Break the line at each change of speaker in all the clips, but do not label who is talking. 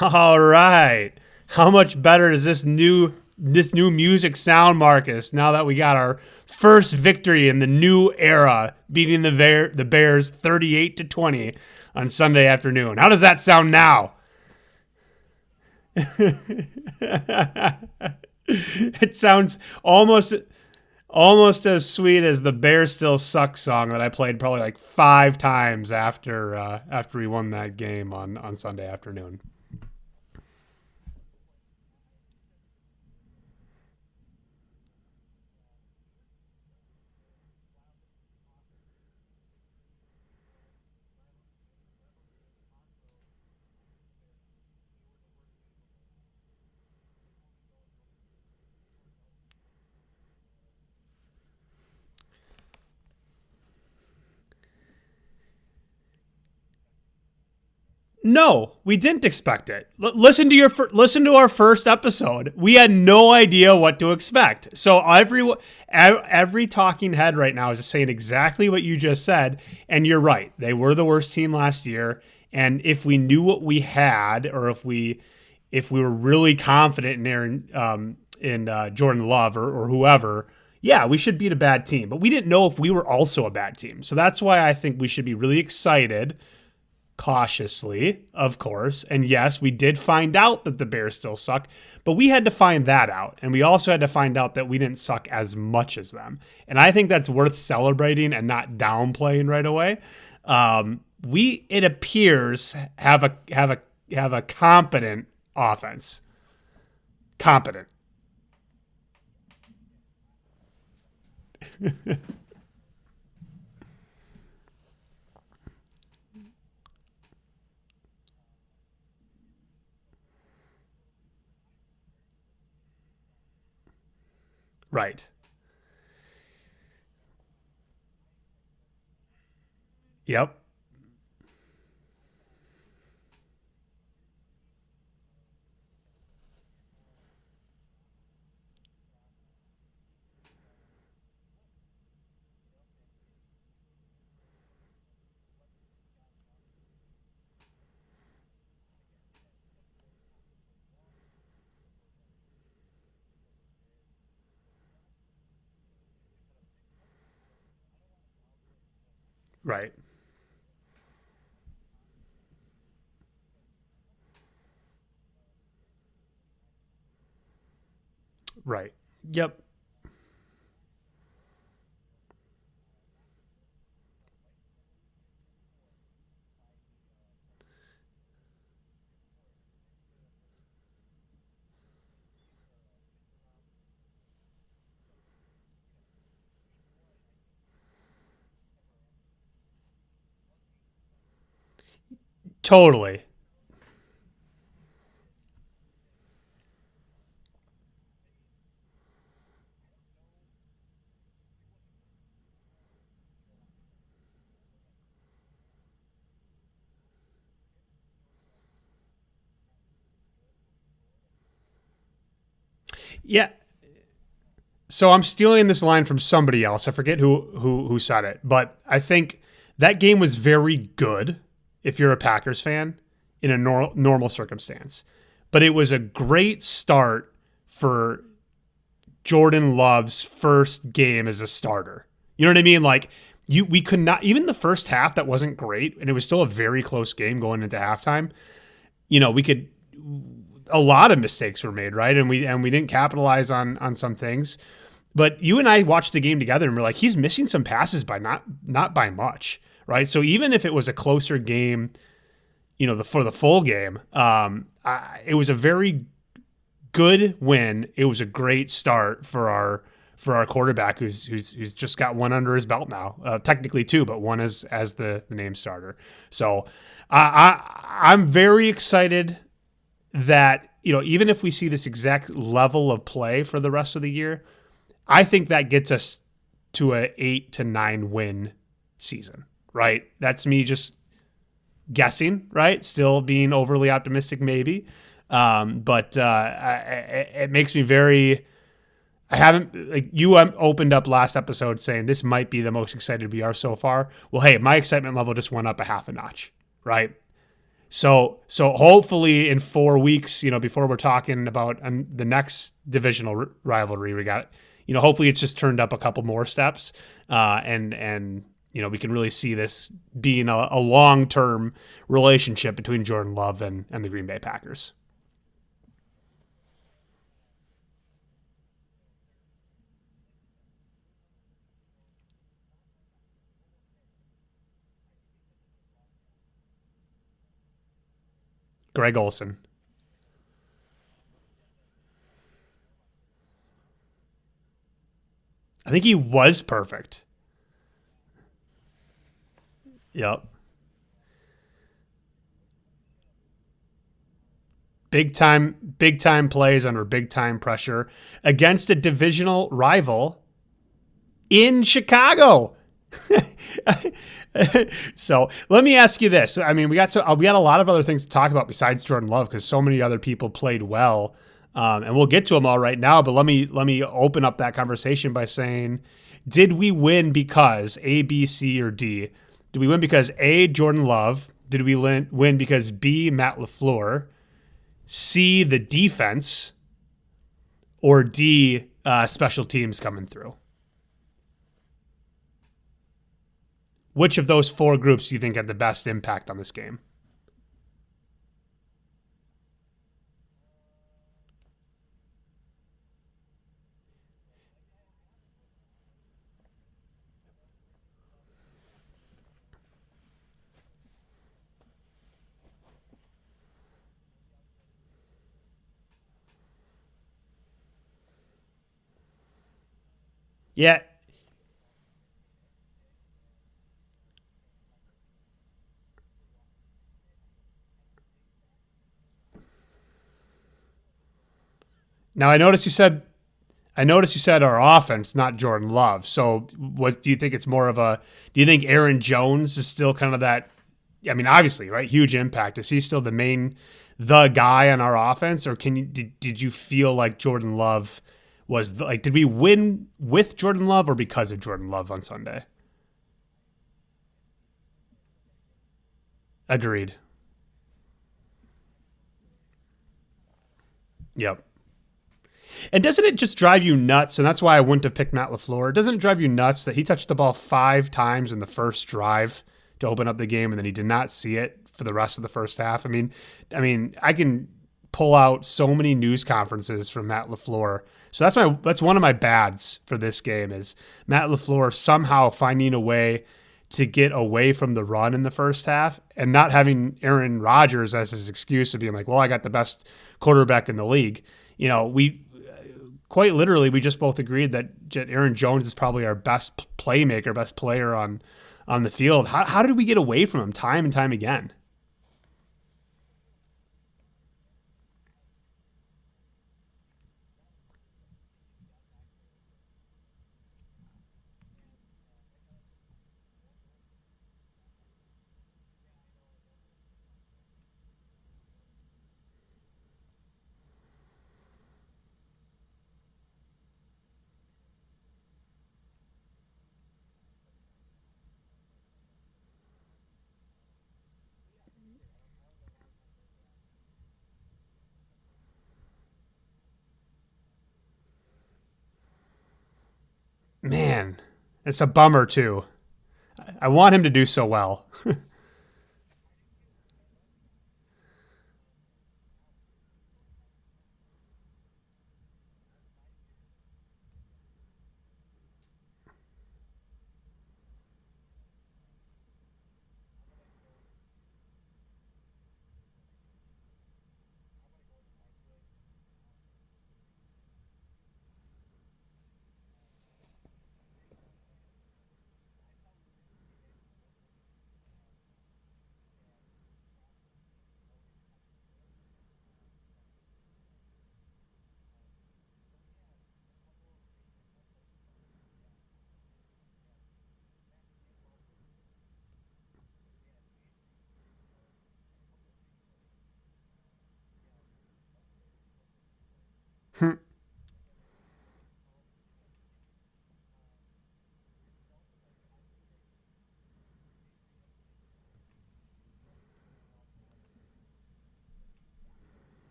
All right. How much better does this new music sound, Marcus? Now that we got our first victory in the new era, beating the Bears 38-20 on Sunday afternoon. How does that sound now? It sounds almost as sweet as the Bears Still Suck song that I played probably like 5 times after we won that game on Sunday afternoon. No, we didn't expect it. Listen to our first episode. We had no idea what to expect. So every talking head right now is saying exactly what you just said, and you're right. They were the worst team last year, and if we knew what we had, or if we were really confident in Jordan Love or whoever, yeah, we should beat a bad team. But we didn't know if we were also a bad team. So that's why I think we should be really excited cautiously, of course. And yes, we did find out that the Bears still suck, but we had to find that out. And we also had to find out that we didn't suck as much as them. And I think that's worth celebrating and not downplaying right away. We, it appears, have a competent offense. Competent. Right. Yep. Right. Right. Yep. Totally. Yeah. So I'm stealing this line from somebody else. I forget who said it, but I think that game was very good if you're a Packers fan in a normal circumstance. But it was a great start for Jordan Love's first game as a starter. You know what I mean? Like we could not, even the first half that wasn't great, and it was still a very close game going into halftime. We could, a lot of mistakes were made, right? And we didn't capitalize on some things. But you and I watched the game together, and we're like, he's missing some passes by not by much, right? So even if it was a closer game, for the full game, it was a very good win. It was a great start for our quarterback, who's just got one under his belt now, technically two, but one as the name starter. So I'm very excited that even if we see this exact level of play for the rest of the year, I think that gets us to a 8 to 9 win season, right? That's me just guessing, right? Still being overly optimistic, maybe. But it makes me very. I haven't, like you opened up last episode saying this might be the most excited we are so far. Well, hey, my excitement level just went up a half a notch, right? So hopefully in 4 weeks, before we're talking about the next divisional rivalry, we got, hopefully it's just turned up a couple more steps, and we can really see this being a long term relationship between Jordan Love and the Green Bay Packers. Greg Olson. I think he was perfect. Yep. Big time plays under big time pressure against a divisional rival in Chicago. So let me ask you this. I mean, we got a lot of other things to talk about besides Jordan Love because so many other people played well, and we'll get to them all right now. But let me open up that conversation by saying, did we win because A, B, C, or D? Did we win because A, Jordan Love? Did we win because B, Matt LaFleur? C, the defense? Or D, special teams coming through? Which of those four groups do you think had the best impact on this game? Yeah. Now I noticed you said our offense, not Jordan Love. So what do you think it's more of a do you think Aaron Jones is still kind of that, I mean, obviously, right? Huge impact. Is he still the guy on our offense, or did you feel like Jordan Love was like, did we win with Jordan Love or because of Jordan Love on Sunday? Agreed. Yep. And doesn't it just drive you nuts? And that's why I wouldn't have picked Matt LaFleur. Doesn't it drive you nuts that he touched the ball 5 times in the first drive to open up the game, and then he did not see it for the rest of the first half? I mean, I can pull out so many news conferences from Matt LaFleur. So that's one of my bads for this game is Matt LaFleur somehow finding a way to get away from the run in the first half and not having Aaron Rodgers as his excuse of being like, well, I got the best quarterback in the league. We quite literally, we just both agreed that Aaron Jones is probably our best playmaker, best player on the field. How did we get away from him time and time again? Man, it's a bummer too. I want him to do so well.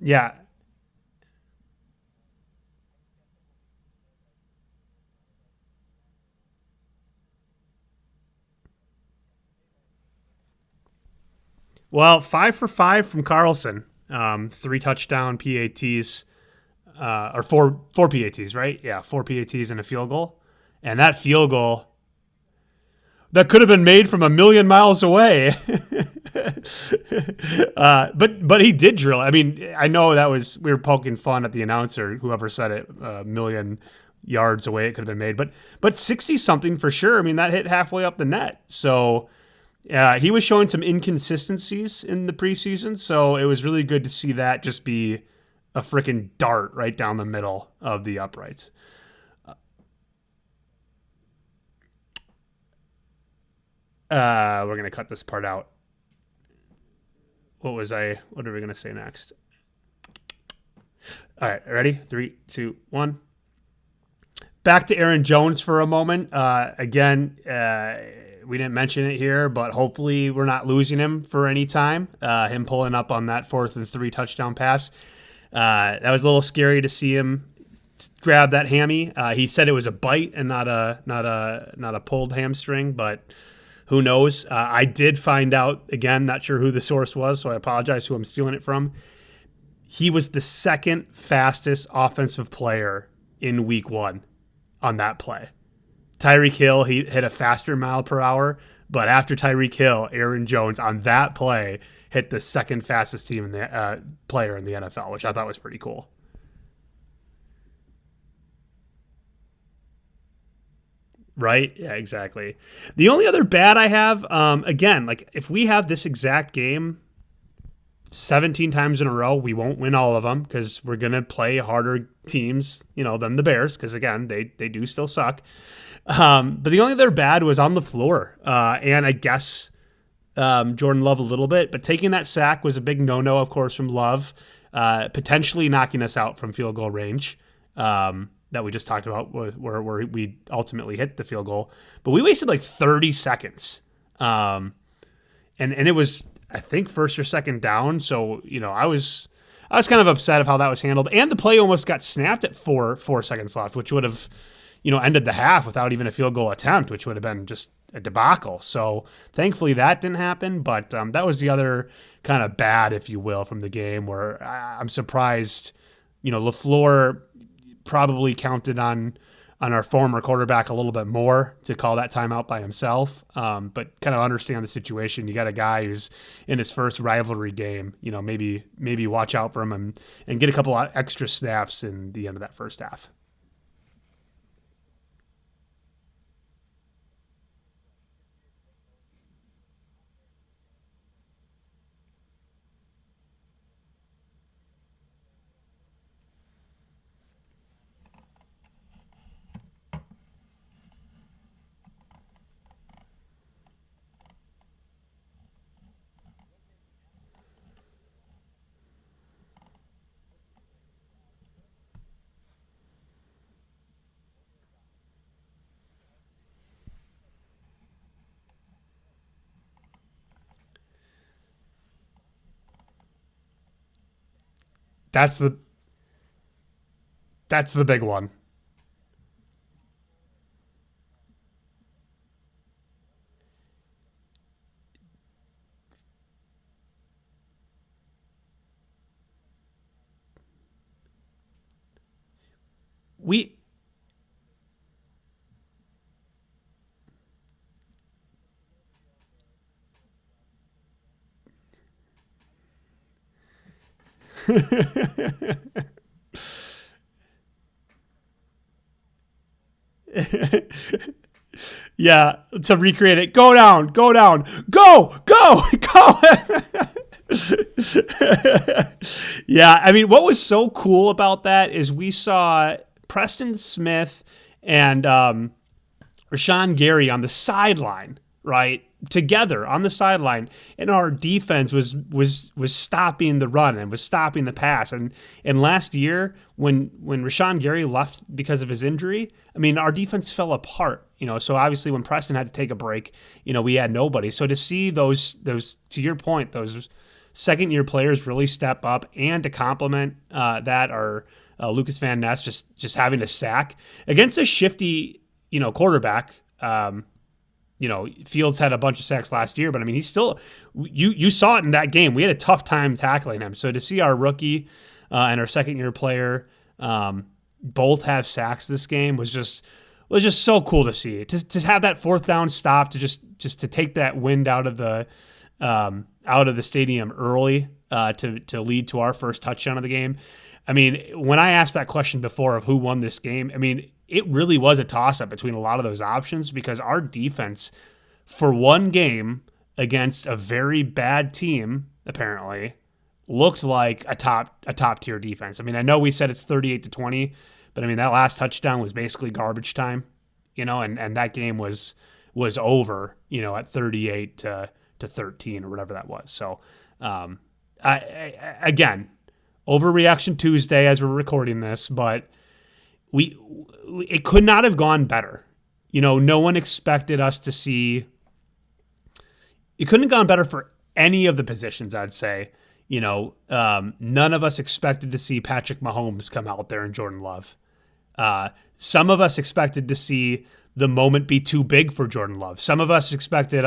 Yeah. Well, 5 for 5 from Carlson. Three touchdown PATs, or four PATs, right? Yeah, four PATs and a field goal. And that field goal that could have been made from a million miles away. But he did drill. I mean, I know that was we were poking fun at the announcer, whoever said it, a million yards away it could have been made, but 60 something for sure. I mean, that hit halfway up the net. So he was showing some inconsistencies in the preseason, so it was really good to see that just be a freaking dart right down the middle of the uprights. We're gonna cut this part out. What are we gonna say next? All right, ready? Three, two, one. Back to Aaron Jones for a moment. Again, we didn't mention it here, but hopefully we're not losing him for any time. Him pulling up on that 4th and 3 touchdown pass. That was a little scary to see him grab that hammy. He said it was a bite and not a pulled hamstring, but who knows? I did find out, again, not sure who the source was, so I apologize who I'm stealing it from. He was the second fastest offensive player in week 1 on that play. Tyreek Hill, he hit a faster mile per hour, but after Tyreek Hill, Aaron Jones on that play hit the second fastest team in the player in the NFL, which I thought was pretty cool. Right? Yeah, exactly. The only other bad I have, again, like if we have this exact game 17 times in a row, we won't win all of them because we're going to play harder teams, than the Bears because, again, they do still suck. But the only other bad was on the floor. And I guess Jordan Love a little bit, but taking that sack was a big no-no, of course, from Love, potentially knocking us out from field goal range. That we just talked about where we ultimately hit the field goal. But we wasted like 30 seconds. And it was, I think, first or second down. So, I was kind of upset of how that was handled. And the play almost got snapped at 4 seconds left, which would have, ended the half without even a field goal attempt, which would have been just a debacle. So thankfully that didn't happen. But that was the other kind of bad, if you will, from the game where I'm surprised, LaFleur probably counted on our former quarterback a little bit more to call that timeout by himself. But kind of understand the situation. You got a guy who's in his first rivalry game, maybe watch out for him and get a couple of extra snaps in the end of that first half. That's the that's the big one. We Yeah, to recreate it. Go down, go down, go, go. Yeah, I mean, what was so cool about that is we saw Preston Smith and Rashawn Gary on the sideline, right? Together on the sideline, and our defense was stopping the run and was stopping the pass. And last year, when Rashawn Gary left because of his injury, I mean, our defense fell apart. So obviously when Preston had to take a break, we had nobody. So to see those to your point, those second year players really step up, and to complement that are Lucas Van Ness just having a sack against a shifty quarterback. Fields had a bunch of sacks last year, but I mean, he's still, you saw it in that game. We had a tough time tackling him. So to see our rookie and our second year player both have sacks this game was just so cool to see. To have that fourth down stop, to just to take that wind out of the stadium early to lead to our first touchdown of the game. I mean, when I asked that question before of who won this game, I mean, it really was a toss-up between a lot of those options because our defense, for one game against a very bad team, apparently, looked like a top tier defense. I mean, I know we said it's 38-20, but I mean that last touchdown was basically garbage time, and that game was over, at 38-13 or whatever that was. So, again, overreaction Tuesday as we're recording this, but it could not have gone better. No one expected us to see. It couldn't have gone better for any of the positions, I'd say. None of us expected to see Patrick Mahomes come out there and Jordan Love. Some of us expected to see the moment be too big for Jordan Love. Some of us expected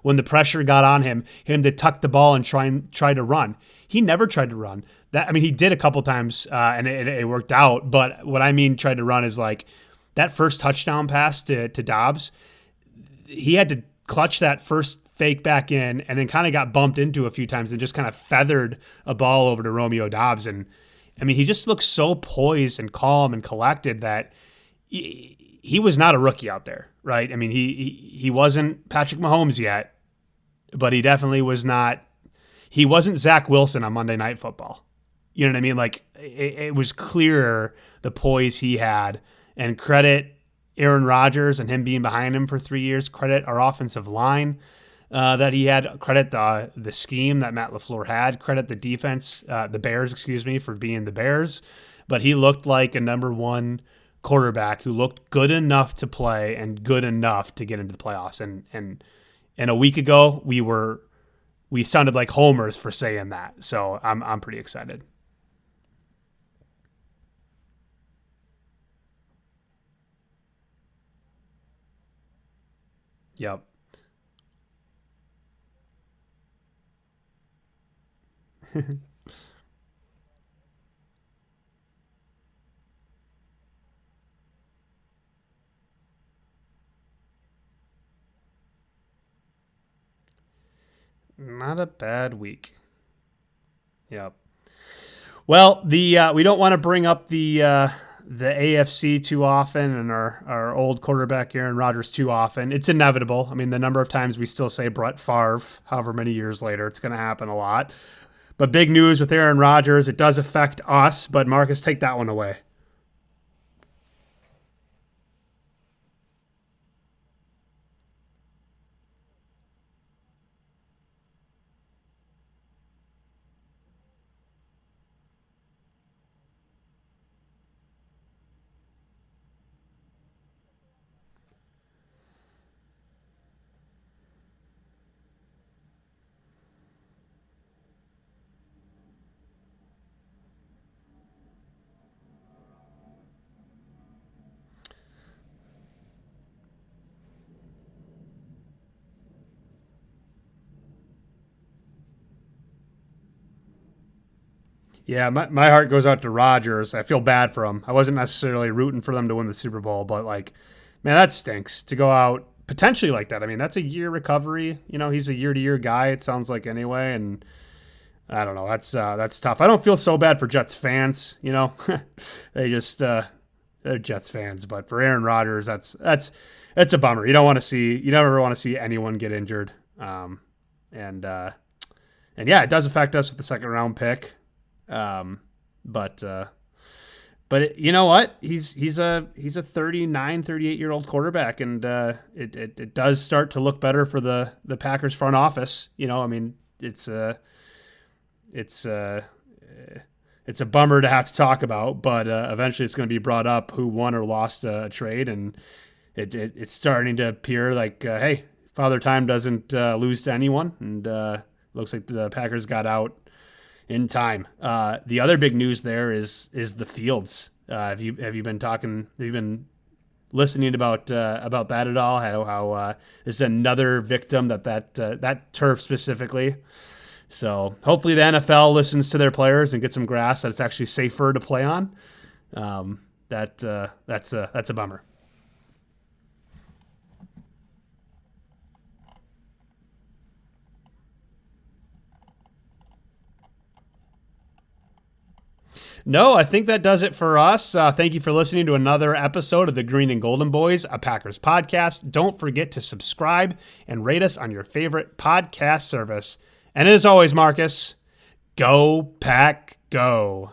when the pressure got on him to tuck the ball and try to run. He never tried to run. He did a couple times and it worked out. But what I mean tried to run is like that first touchdown pass to Dobbs. He had to clutch that first fake back in and then kind of got bumped into a few times and just kind of feathered a ball over to Romeo Dobbs. And I mean, he just looks so poised and calm and collected that he was not a rookie out there, right? I mean, he wasn't Patrick Mahomes yet, but he definitely was not. He wasn't Zach Wilson on Monday Night Football. You know what I mean? Like it was clear the poise he had, and credit Aaron Rodgers and him being behind him for 3 years. Credit our offensive line that he had. Credit the scheme that Matt LaFleur had. Credit the defense, the Bears, for being the Bears. But he looked like a number one quarterback who looked good enough to play and good enough to get into the playoffs. And a week ago we sounded like homers for saying that. So I'm pretty excited. Yep. Not a bad week. Yep. Well, we don't want to bring up the AFC too often and our old quarterback Aaron Rodgers too often. It's inevitable. I mean, the number of times we still say Brett Favre, however many years later, it's going to happen a lot. But big news with Aaron Rodgers. It does affect us, but Marcus, take that one away. Yeah, my heart goes out to Rodgers. I feel bad for him. I wasn't necessarily rooting for them to win the Super Bowl, but like, man, that stinks to go out potentially like that. I mean, that's a year recovery. He's a year-to-year guy. It sounds like anyway, and I don't know. That's tough. I don't feel so bad for Jets fans. They just they're Jets fans, but for Aaron Rodgers, that's a bummer. You never want to see anyone get injured. And yeah, it does affect us with the second round pick. But you know what? He's a 39, 38-year-old quarterback, and it does start to look better for the Packers front office. I mean, it's a bummer to have to talk about, but eventually it's going to be brought up who won or lost a trade, and it's starting to appear like, hey, Father Time doesn't lose to anyone, and Looks like the Packers got out in time. The other big news there is the Fields. Have you been talking? Have you been listening about that at all? How this is another victim that turf specifically. So hopefully the NFL listens to their players and gets some grass that it's actually safer to play on. That's a bummer. No, I think that does it for us. Thank you for listening to another episode of the Green and Golden Boys, a Packers podcast. Don't forget to subscribe and rate us on your favorite podcast service. And as always, Marcus, go Pack, go.